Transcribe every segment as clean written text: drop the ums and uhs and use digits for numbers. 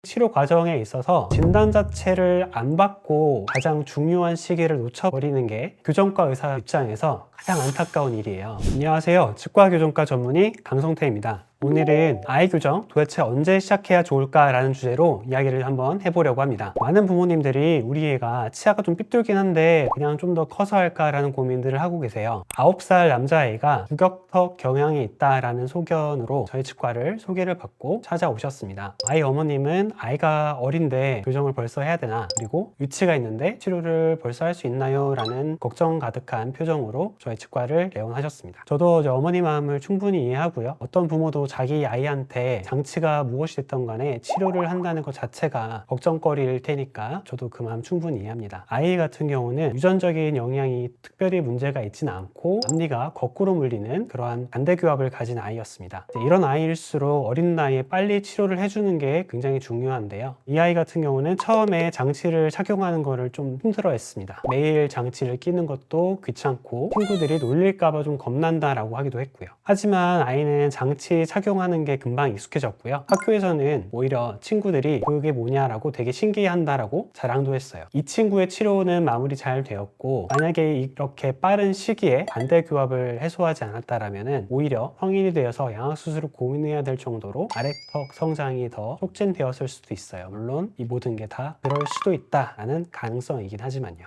치료 과정에 있어서 진단 자체를 안 받고 가장 중요한 시기를 놓쳐버리는 게 교정과 의사 입장에서 가장 안타까운 일이에요. 안녕하세요. 치과교정과 전문의 강성태입니다. 오늘은 아이 교정 도대체 언제 시작해야 좋을까라는 주제로 이야기를 한번 해보려고 합니다. 많은 부모님들이 우리 애가 치아가 좀 삐뚤긴 한데 그냥 좀 더 커서 할까라는 고민들을 하고 계세요. 9살 남자아이가 유격턱 경향이 있다라는 소견으로 저희 치과를 소개를 받고 찾아오셨습니다. 아이 어머님은 아이가 어린데 교정을 벌써 해야 되나, 그리고 유치가 있는데 치료를 벌써 할 수 있나요? 라는 걱정 가득한 표정으로 저희 치과를 내원하셨습니다. 저도 어머니 마음을 충분히 이해하고요. 어떤 부모도 자기 아이한테 장치가 무엇이 됐던 간에 치료를 한다는 것 자체가 걱정거리일 테니까 저도 그 마음 충분히 이해합니다. 아이 같은 경우는 유전적인 영향이 특별히 문제가 있지는 않고 앞니가 거꾸로 물리는 그러한 반대교합을 가진 아이였습니다. 이런 아이일수록 어린 나이에 빨리 치료를 해주는 게 굉장히 중요한데요. 이 아이 같은 경우는 처음에 장치를 착용하는 거를 좀 힘들어했습니다. 매일 장치를 끼는 것도 귀찮고 친구들이 놀릴까봐 좀 겁난다라고 하기도 했고요. 하지만 아이는 장치 착용하는 게 금방 익숙해졌고요. 학교에서는 오히려 친구들이 그게 뭐냐라고 되게 신기해한다라고 자랑도 했어요. 이 친구의 치료는 마무리 잘 되었고, 만약에 이렇게 빠른 시기에 반대교합을 해소하지 않았다라면 오히려 성인이 되어서 양악수술을 고민해야 될 정도로 아래턱 성장이 더 촉진되었을 수도 있어요. 물론 이 모든 게 다 그럴 수도 있다라는 가능성이긴 하지만요.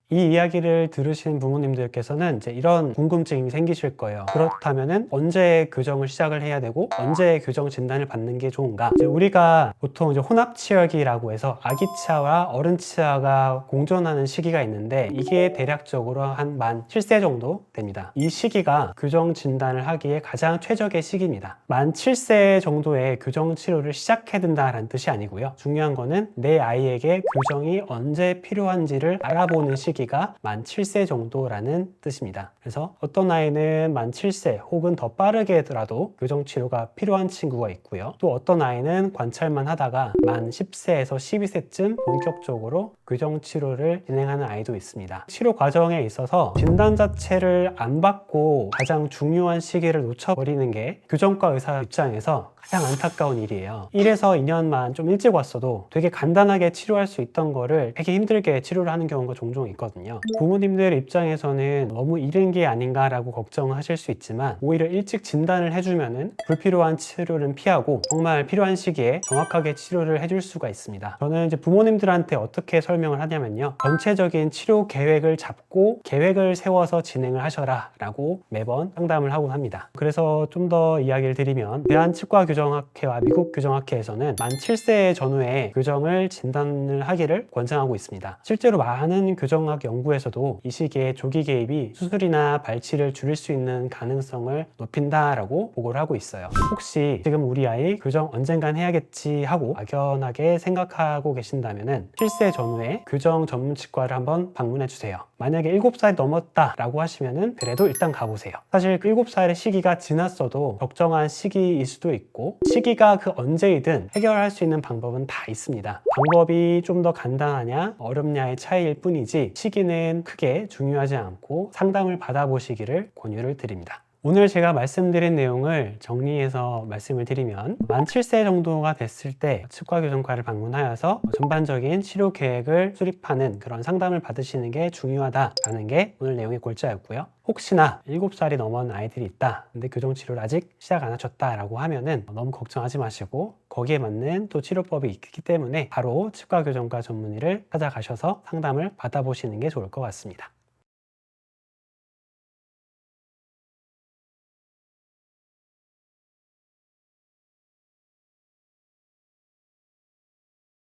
이 이야기를 들으신 부모님들께서는 이제 이런 궁금증이 생기실 거예요. 그렇다면은 언제 교정을 시작을 해야 되고 언제 교정 진단을 받는 게 좋은가? 이제 우리가 보통 이제 혼합치약이라고 해서 아기 치아와 어른 치아가 공존하는 시기가 있는데 이게 대략적으로 한 만 7세 정도 됩니다. 이 시기가 교정 진단을 하기에 가장 최적의 시기입니다. 만 7세 정도의 교정 치료를 시작해야 된다는 뜻이 아니고요. 중요한 거는 내 아이에게 교정이 언제 필요한지를 알아보는 시기가 만 7세 정도라는 뜻입니다. 그래서 어떤 아이는 만 7세 혹은 더 빠르게라도 교정 치료가 필요한 친구가 있고요. 또 어떤 아이는 관찰만 하다가 만 10세에서 12세쯤 본격적으로 교정 치료를 진행하는 아이도 있습니다. 치료 과정에 있어서 진단 자체를 안 받고 가장 중요한 시기를 놓쳐버리는 게 교정과 의사 입장에서 가장 안타까운 일이에요. 1에서 2년만 좀 일찍 왔어도 되게 간단하게 치료할 수 있던 거를 되게 힘들게 치료를 하는 경우가 종종 있거든요. 부모님들 입장에서는 너무 이른 게 아닌가라고 걱정하실 수 있지만 오히려 일찍 진단을 해주면은 불필요한 치료는 피하고 정말 필요한 시기에 정확하게 치료를 해줄 수가 있습니다. 저는 이제 부모님들한테 어떻게 설명을 하냐면요. 전체적인 치료 계획을 잡고 계획을 세워서 진행을 하셔라 라고 매번 상담을 하곤 합니다. 그래서 좀 더 이야기를 드리면 대한치과교정학회와 미국교정학회에서는 만 7세 전후에 교정을 진단을 하기를 권장하고 있습니다. 실제로 많은 교정학 연구에서도 이 시기에 조기 개입이 수술이나 발치를 줄일 수 있는 가능성을 높인다라고 보고를 하고 있어요. 혹시 지금 우리 아이 교정 언젠간 해야겠지 하고 막연하게 생각하고 계신다면 7세 전후에 교정 전문 치과를 한번 방문해 주세요. 만약에 7살이 넘었다라고 하시면은 그래도 일단 가보세요. 사실 7살의 시기가 지났어도 적정한 시기일 수도 있고 시기가 그 언제이든 해결할 수 있는 방법은 다 있습니다. 방법이 좀 더 간단하냐 어렵냐의 차이일 뿐이지 시기는 크게 중요하지 않고 상담을 받아보시기를 권유를 드립니다. 오늘 제가 말씀드린 내용을 정리해서 말씀을 드리면 만 7세 정도가 됐을 때 치과교정과를 방문하여서 전반적인 치료 계획을 수립하는 그런 상담을 받으시는 게 중요하다라는 게 오늘 내용의 골자였고요. 혹시나 7살이 넘은 아이들이 있다, 근데 교정 치료를 아직 시작 안 하셨다라고 하면은 너무 걱정하지 마시고 거기에 맞는 또 치료법이 있기 때문에 바로 치과교정과 전문의를 찾아가셔서 상담을 받아보시는 게 좋을 것 같습니다.